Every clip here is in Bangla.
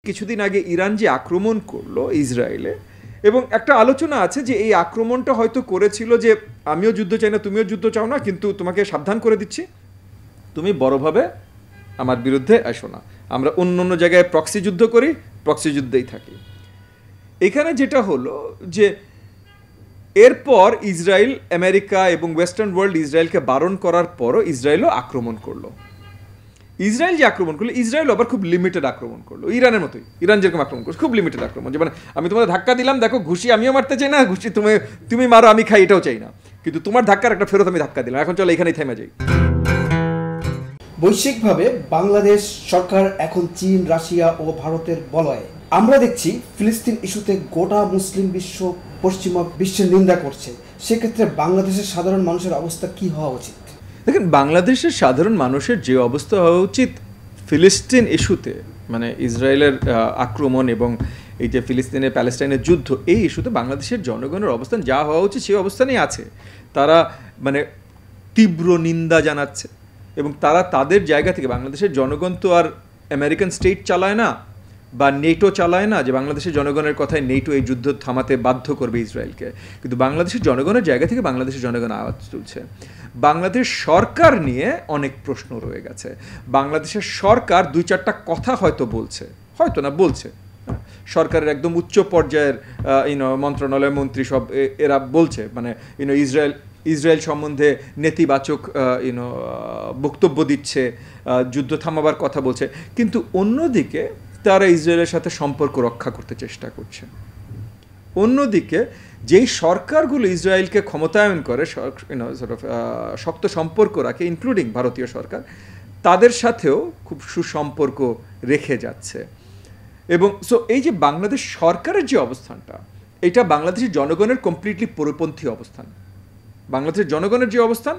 কিছুদিন আগে ইরান যে আক্রমণ করলো ইসরায়েলে, এবং একটা আলোচনা আছে যে এই আক্রমণটা হয়তো করেছিল যে আমিও যুদ্ধ চাই না, তুমিও যুদ্ধ চাও না, কিন্তু তোমাকে সাবধান করে দিচ্ছি, তুমি বড়ভাবে আমার বিরুদ্ধে আসো না, আমরা অন্য অন্য জায়গায় প্রক্সি যুদ্ধ করি, প্রক্সি যুদ্ধেই থাকি। এখানে যেটা হলো যে এরপর ইসরায়েল, আমেরিকা এবং ওয়েস্টার্ন ওয়ার্ল্ড ইসরায়েলকে বারণ করার পরও ইসরায়েলও আক্রমণ করলো। ইসরায়েল যে আক্রমণ করলো, ইসরায়েল আবার খুব লিমিটেড আক্রমণ করলো, ইরানের মতোই। ইরান যেরকম আক্রমণ করছে খুব লিমিটেড আক্রমণ, যে মানে আমি তোমাদের ধাক্কা দিলাম, দেখো ঘুষি আমিও মারতে চাই না, ঘুষি তুমি মারো আমি খাই এটাও চাই না, কিন্তু তোমার ধাক্কার একটা ফেরত আমি ধাক্কা দিলাম, এখন চলো এখানেই থেমে যাই। বৈশ্বিকভাবে বাংলাদেশ সরকার এখন চীন, রাশিয়া ও ভারতের বলয়ে। আমরা দেখছি ফিলিস্তিন ইস্যুতে গোটা মুসলিম বিশ্ব, পশ্চিমা বিশ্বের নিন্দা করছে। সেক্ষেত্রে বাংলাদেশের সাধারণ মানুষের অবস্থা কি হওয়া উচিত? দেখেন, বাংলাদেশের সাধারণ মানুষের যে অবস্থা হওয়া উচিত ফিলিস্তিন ইস্যুতে, মানে ইসরায়েলের আক্রমণ এবং এই যে ফিলিস্তিনের প্যালেস্টাইনের যুদ্ধ, এই ইস্যুতে বাংলাদেশের জনগণের অবস্থান যা হওয়া উচিত সেই অবস্থানেই আছে। তারা মানে তীব্র নিন্দা জানাচ্ছে, এবং তারা তাদের জায়গা থেকে, বাংলাদেশের জনগণ তো আর আমেরিকান স্টেট চালায় না বা নেটো চালায় না যে বাংলাদেশের জনগণের কথায় নেটো এই যুদ্ধ থামাতে বাধ্য করবে ইসরায়েলকে, কিন্তু বাংলাদেশের জনগণের জায়গা থেকে বাংলাদেশের জনগণ আওয়াজ তুলছে। বাংলাদেশ সরকার নিয়ে অনেক প্রশ্ন রয়ে গেছে। বাংলাদেশের সরকার দুই চারটা কথা হয়তো বলছে, হয়তো না বলছে, সরকারের একদম উচ্চ পর্যায়ের মন্ত্রণালয় মন্ত্রী সব এরা বলছে, মানে ইসরায়েল সম্বন্ধে নেতিবাচক বক্তব্য দিচ্ছে, যুদ্ধ থামাবার কথা বলছে, কিন্তু অন্যদিকে তারা ইসরায়েলের সাথে সম্পর্ক রক্ষা করতে চেষ্টা করছে। অন্যদিকে যেই সরকারগুলো ইসরায়েলকে ক্ষমতায়ন করে, শক্ত সম্পর্ক রাখে, ইনক্লুডিং ভারতীয় সরকার, তাদের সাথেও খুব সুসম্পর্ক রেখে যাচ্ছে। এবং সো এই যে বাংলাদেশ সরকারের যে অবস্থানটা, এটা বাংলাদেশের জনগণের কমপ্লিটলি পরিপন্থী অবস্থান। বাংলাদেশের জনগণের যে অবস্থান,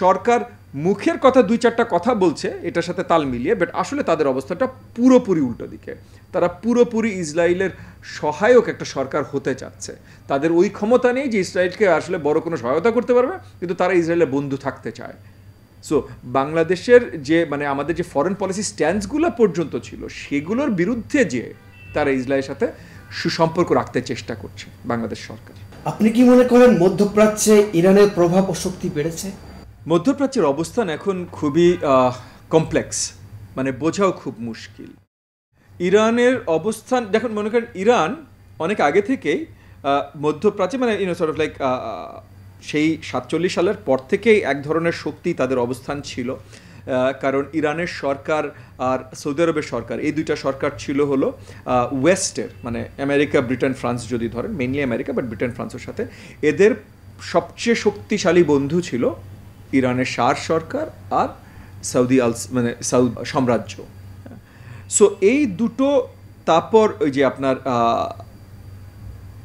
সরকার মুখের কথা দুই চারটা কথা বলছে এটার সাথে তাল মিলিয়ে, বাট আসলে তাদের অবস্থাটা পুরোপুরি উল্টো দিকে। তারা পুরোপুরি ইসরায়েলের সহায়ক একটা সরকার হতে চাচ্ছে। তাদের ওই ক্ষমতা নেই যে ইসরায়েলকে আসলে বড় কোনো সহায়তা করতে পারবে, কিন্তু তারা ইসরায়েলের বন্ধু থাকতে চায়। সো বাংলাদেশের যে মানে আমাদের যে ফরেন পলিসি স্ট্যান্ডসগুলো পর্যন্ত ছিল, সেগুলোর বিরুদ্ধে যে তারা ইসরায়েলের সাথে সুসম্পর্ক রাখতে চেষ্টা করছে বাংলাদেশ সরকার। আপনি কি মনে করেন মধ্যপ্রাচ্যে ইরানের প্রভাব ও শক্তি বেড়েছে? মধ্যপ্রাচ্যের অবস্থান এখন খুবই কমপ্লেক্স, মানে বোঝাও খুব মুশকিল। ইরানের অবস্থান দেখুন, মনে করেন ইরান অনেক আগে থেকেই মধ্যপ্রাচ্যে, মানে সেই 47 সালের পর থেকেই এক ধরনের শক্তি তাদের অবস্থান ছিল। কারণ ইরানের সরকার আর সৌদি আরবের সরকার, এই দুইটা সরকার ছিল হলো ওয়েস্টের, মানে আমেরিকা, ব্রিটেন, ফ্রান্স যদি ধরেন, মেইনলি আমেরিকা, বাট ব্রিটেন, ফ্রান্সের সাথে এদের সবচেয়ে শক্তিশালী বন্ধু ছিল ইরানের শাহ সরকার আর মানে সাউদ সাম্রাজ্য। সো এই দুটো, তারপর ওই যে আপনার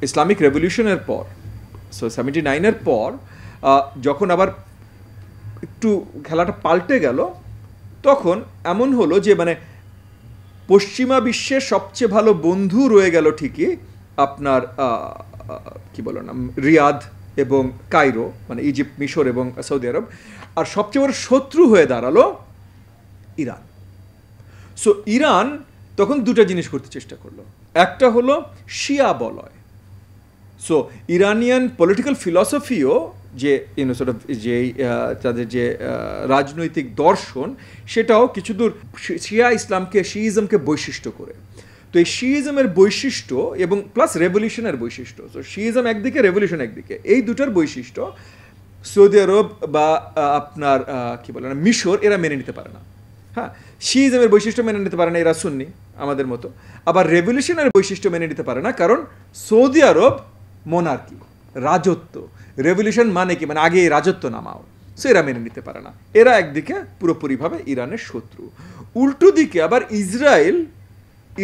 ইসলামিক রেভলিউশনের পর, সো 79-এর পর যখন আবার একটু খেলাটা পাল্টে গেল, তখন এমন হলো যে মানে পশ্চিমা বিশ্বের সবচেয়ে ভালো বন্ধু রয়ে গেল ঠিকই আপনার কি বলো না, রিয়াদ এবং কায়রো, মানে ইজিপ্ট, মিশর এবং সৌদি আরব, আর সবচেয়ে বড় শত্রু হয়ে দাঁড়ালো ইরান। সো ইরান তখন দুটো জিনিস করতে চেষ্টা করলো, একটা হলো শিয়া বলয়। সো ইরানিয়ান পলিটিক্যাল ফিলসফিও যে যে তাদের যে রাজনৈতিক দর্শন, সেটাও কিছু দূর শিয়া ইসলামকে, শিইজমকে বৈশিষ্ট্য করে। তো এই শিইজমের বৈশিষ্ট্য এবং প্লাস রেভলিউশনের বৈশিষ্ট্য, তো শিইজম একদিকে, রেভলিউশন একদিকে, এই দুটার বৈশিষ্ট্য সৌদি আরব বা আপনার কি বলে না, মিশর, এরা মেনে নিতে পারে না। হ্যাঁ, শিইজমের বৈশিষ্ট্য মেনে নিতে পারে না, এরা সুন্নি আমাদের মতো। আবার রেভলিউশনের বৈশিষ্ট্য মেনে নিতে পারে না, কারণ সৌদি আরব মোনার্কি, রাজত্ব, রেভলিউশন মানে কি, মানে আগে রাজত্ব নামাও, সো এরা মেনে নিতে পারে না। এরা একদিকে পুরোপুরিভাবে ইরানের শত্রু, উল্টো দিকে আবার ইসরায়েল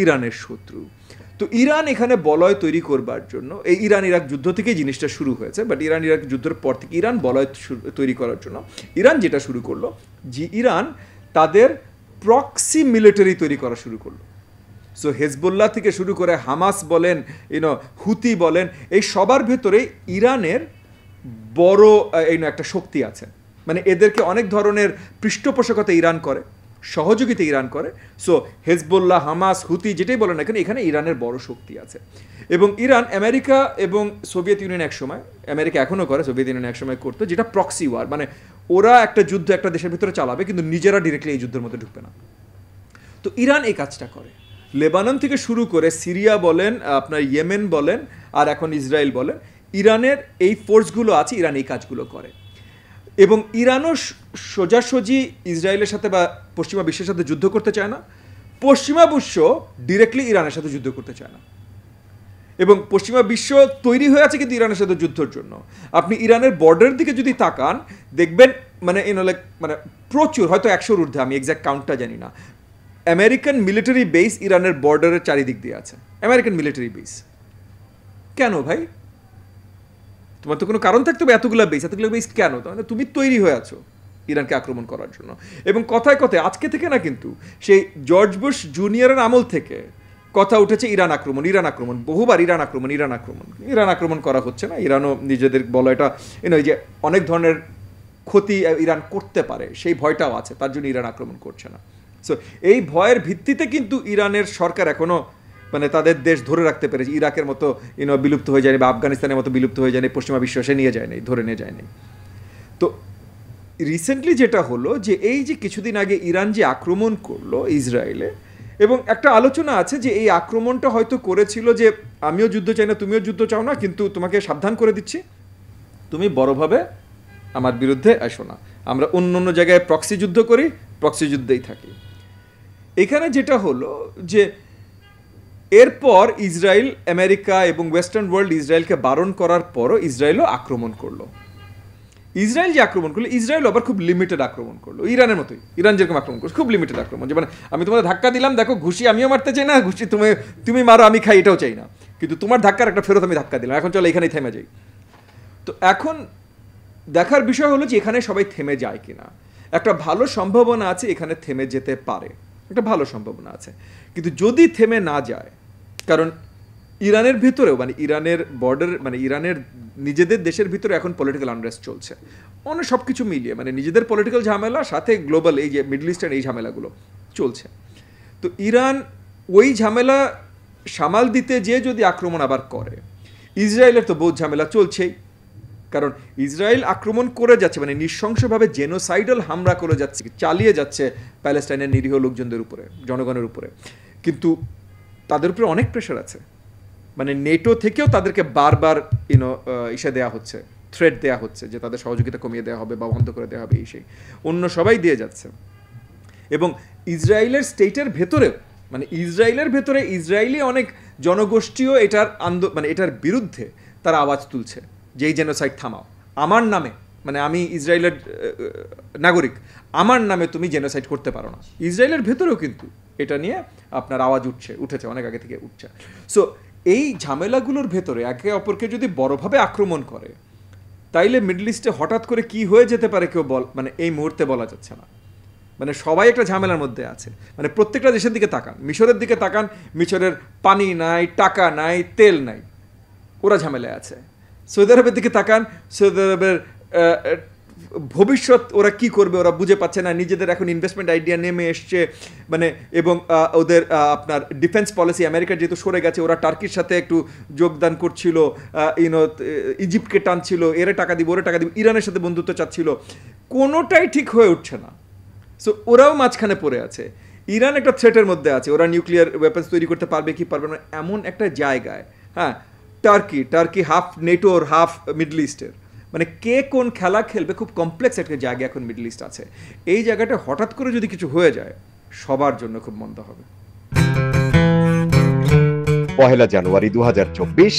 ইরানের শত্রু। তো ইরান এখানে বলয় তৈরি করবার জন্য, এই ইরান ইরাক যুদ্ধ থেকেই জিনিসটা শুরু হয়েছে, বাট ইরান ইরাক যুদ্ধের পর থেকে ইরান বলয় তৈরি করার জন্য ইরান যেটা শুরু করলো, যে ইরান তাদের প্রক্সি মিলিটারি তৈরি করা শুরু করলো। সো হেজবুল্লাহ থেকে শুরু করে হামাস বলেন, হুতি বলেন, এই সবার ভেতরে ইরানের বড় একটা শক্তি আছে। মানে এদেরকে অনেক ধরনের পৃষ্ঠপোষকতা ইরান করে, সহযোগিতা ইরান করে। সো হেজবুল্লাহ, হামাস, হুতি যেটাই বলেন না কেন, এখানে ইরানের বড় শক্তি আছে। এবং ইরান আমেরিকা এবং সোভিয়েত ইউনিয়ন একসময়, আমেরিকা এখনও করে, সোভিয়েত ইউনিয়ন একসময় করতো, যেটা প্রক্সি ওয়ার, মানে ওরা একটা যুদ্ধ একটা দেশের ভিতরে চালাবে কিন্তু নিজেরা ডিরেক্টলি এই যুদ্ধের মধ্যে ঢুকবে না। তো ইরান এই কাজটা করে। লেবানন থেকে শুরু করে সিরিয়া বলেন, আপনার ইয়েমেন বলেন, আর এখন ইসরায়েল বলেন, ইরানের এই ফোর্সগুলো আছে, ইরান এই কাজগুলো করে। এবং ইরানও সোজাসুজি ইসরায়েলের সাথে বা পশ্চিমা বিশ্বের সাথে যুদ্ধ করতে চায় না, পশ্চিমা বিশ্ব ডিরেক্টলি ইরানের সাথে যুদ্ধ করতে চায় না। এবং পশ্চিমা বিশ্ব তৈরি হয়ে আছে কিন্তু ইরানের সাথে যুদ্ধের জন্য। আপনি ইরানের বর্ডারের দিকে যদি তাকান দেখবেন মানে মানে প্রচুর, হয়তো 100-র ঊর্ধ্বে, আমি এক্স্যাক্ট কাউন্টটা জানি না, আমেরিকান মিলিটারি বেস ইরানের বর্ডারের চারিদিক দিয়ে আছে। আমেরিকান মিলিটারি বেস কেন ভাই? তোমার তো কোনো কারণ থাকতে হবে এতগুলো বেস কেন? তাহলে তুমি তৈরি হয়ে আছো ইরানকে আক্রমণ করার জন্য। এবং কথায় কথায় আজকে থেকে না, কিন্তু সেই জর্জ বুশ জুনিয়রের আমল থেকে কথা উঠেছে ইরান আক্রমণ, বহুবার ইরান আক্রমণ করা হচ্ছে না। ইরানও নিজেদের বলা এটা যে অনেক ধরনের ক্ষতি ইরান করতে পারে সেই ভয়টাও আছে, তার জন্য ইরান আক্রমণ করছে না। সো এই ভয়ের ভিত্তিতে কিন্তু ইরানের সরকার এখনো মানে তাদের দেশ ধরে রাখতে পেরেছে, ইরাকের মতো বিলুপ্ত হয়ে যায়নি বা আফগানিস্তানের মতো বিলুপ্ত হয়ে যায়নি, পশ্চিমা বিশ্ব সে নিয়ে যায়নি, ধরে নিয়ে যায়নি। তো রিসেন্টলি যেটা হলো যে এই যে কিছুদিন আগে ইরান যে আক্রমণ করলো ইসরায়েলে, এবং একটা আলোচনা আছে যে এই আক্রমণটা হয়তো করেছিল যে আমিও যুদ্ধ চাই না, তুমিও যুদ্ধ চাও না, কিন্তু তোমাকে সাবধান করে দিচ্ছি, তুমি বড়ভাবে আমার বিরুদ্ধে আসো না, আমরা অন্য জায়গায় প্রক্সি যুদ্ধ করি, প্রক্সি যুদ্ধেই থাকি। এখানে যেটা হলো যে এরপর ইসরায়েল, আমেরিকা এবং ওয়েস্টার্ন ওয়ার্ল্ড ইসরায়েলকে বারণ করার পরও ইসরায়েলও আক্রমণ করলো। ইসরায়েল যে আক্রমণ করলো, ইসরায়েল আবার খুব লিমিটেড আক্রমণ করলো, ইরানের মতোই। ইরান যেরকম আক্রমণ করছে খুব লিমিটেড আক্রমণ, যে মানে আমি তোমাদের ধাক্কা দিলাম, দেখো ঘুষি আমিও মারতে চাই না, ঘুষি তুমি মারো আমি খাই এটাও চাই না, কিন্তু তোমার ধাক্কার একটা ফেরত আমি ধাক্কা দিলাম, এখন চলো এখানেই থেমে যাই। তো এখন দেখার বিষয় হলো যে এখানে সবাই থেমে যায় কিনা। একটা ভালো সম্ভাবনা আছে এখানে থেমে যেতে পারে, একটা ভালো সম্ভাবনা আছে। কিন্তু যদি থেমে না যায়, কারণ ইরানের ভিতরেও মানে ইরানের বর্ডার মানে ইরানের নিজেদের দেশের ভিতরে এখন পলিটিক্যাল আনরেস্ট চলছে, অনেক সব কিছু মিলিয়ে মানে নিজেদের পলিটিক্যাল ঝামেলা সাথে গ্লোবাল এই যে মিডল ইস্টার্ন এই ঝামেলাগুলো চলছে। তো ইরান ওই ঝামেলা সামাল দিতে যে যদি আক্রমণ আবার করে, ইসরায়েলের তো বহুত ঝামেলা চলছেই, কারণ ইসরায়েল আক্রমণ করে যাচ্ছে মানে নৃশংসভাবে জেনোসাইডাল হামলা করে যাচ্ছে, চালিয়ে যাচ্ছে প্যালেস্টাইনের নিরীহ লোকজনদের উপরে, জনগণের উপরে। কিন্তু তাদের উপরে অনেক প্রেশার আছে, মানে নেটো থেকেও তাদেরকে বারবার ইসে দেওয়া হচ্ছে, থ্রেট দেওয়া হচ্ছে যে তাদের সহযোগিতা কমিয়ে দেওয়া হবে বা বন্ধ করে দেওয়া হবে, এই সেই অন্য সবাই দিয়ে যাচ্ছে। এবং ইসরায়েলের স্টেটের ভেতরেও মানে ইসরায়েলের ভেতরে ইসরায়েলি অনেক জনগোষ্ঠীও এটার মানে এটার বিরুদ্ধে তারা আওয়াজ তুলছে যে এই জেনোসাইড থামাও, আমার নামে মানে আমি ইসরায়েলের নাগরিক, আমার নামে তুমি জেনোসাইড করতে পারো না। ইসরায়েলের ভেতরেও কিন্তু এটা নিয়ে আপনার আওয়াজ উঠেছে, অনেক আগে থেকে উঠছে। সো এই ঝামেলাগুলোর ভেতরে একে অপরকে যদি বড়ভাবে আক্রমণ করে, তাইলে মিডল ইস্টে হঠাৎ করে কি হয়ে যেতে পারে কেউ মানে এই মুহূর্তে বলা যাচ্ছে না। মানে সবাই একটা ঝামেলার মধ্যে আছে, মানে প্রত্যেকটা দেশের দিকে তাকান, মিশরের দিকে তাকান, মিশরের পানি নাই, টাকা নাই, তেল নাই, ওরা ঝামেলায় আছে। সৌদি আরবের দিকে তাকান, সৌদি আরবের ভবিষ্যৎ ওরা কি করবে ওরা বুঝে পাচ্ছে না, নিজেদের এখন ইনভেস্টমেন্ট আইডিয়া নেমে এসছে মানে, এবং ওদের আপনার ডিফেন্স পলিসি আমেরিকার যেহেতু সরে গেছে, ওরা টার্কির সাথে একটু যোগদান করছিল, ইজিপ্টকে টানছিল, এরা টাকা দিব ওরা টাকা দিব, ইরানের সাথে বন্ধুত্ব চাচ্ছিল, কোনোটাই ঠিক হয়ে উঠছে না। সো ওরাও মাঝখানে পড়ে আছে। ইরান একটা থ্রেটের মধ্যে আছে, ওরা নিউক্লিয়ার ওয়েপন্স তৈরি করতে পারবে কি পারবে না এমন একটা জায়গায়। হ্যাঁ, টার্কি হাফ নেটোর হাফ মিডল ইস্টের, মানে কে কোন খেলা খেলবে, খুব কমপ্লেক্স একটা জায়গা এখন মিডল ইস্ট আছে। এই জায়গাটা হঠাৎ করে যদি কিছু হয়ে যায় সবার জন্য খুব মন্দ হবে। 1 জানুয়ারি 2024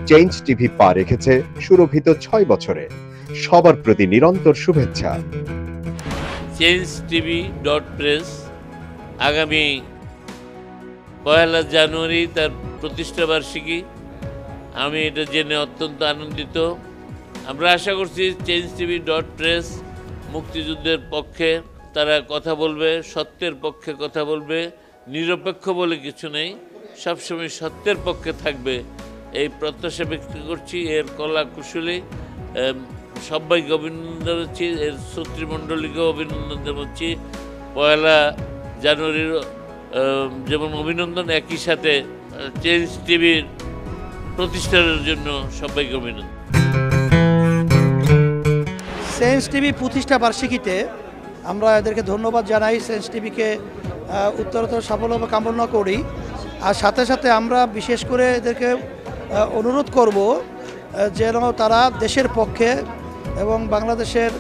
চেঞ্জ টিভি পা রেখেছে সুরভিত 6 বছরে। সবার প্রতি নিরন্তর শুভেচ্ছা। changetv.press আগামী 1 জানুয়ারি তার প্রতিষ্ঠা বার্ষিকী। আমি এটা জেনে অত্যন্ত আনন্দিত। আমরা আশা করছি changetv.press মুক্তিযুদ্ধের পক্ষে তারা কথা বলবে, সত্যের পক্ষে কথা বলবে, নিরপেক্ষ বলে কিছু নেই, সবসময় সত্যের পক্ষে থাকবে, এই প্রত্যাশা ব্যক্ত করছি। এর কলা কুশলী সবাইকে অভিনন্দন জানাচ্ছি, এর শ্রোতৃমণ্ডলীকেও অভিনন্দন জানাচ্ছি। 1 জানুয়ারির যেমন অভিনন্দন, একই সাথে চেঞ্জ টিভির প্রতিষ্ঠানের জন্য সবাইকে অভিনন্দন। চেঞ্জ টিভি প্রতিষ্ঠা বার্ষিকীতে আমরা এদেরকে ধন্যবাদ জানাই। চেঞ্জ টিভিকে উত্তরোত্তর সাফল্য কামনা করি। আর সাথে সাথে আমরা বিশেষ করে এদেরকে অনুরোধ করব যেন তারা দেশের পক্ষে এবং বাংলাদেশের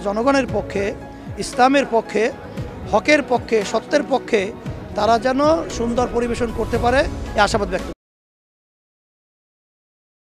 জনগণের পক্ষে, ইসলামের পক্ষে, হকের পক্ষে, সত্যের পক্ষে তারা যেন সুন্দর পরিবেশন করতে পারে এই আশাবাদ ব্যক্ত।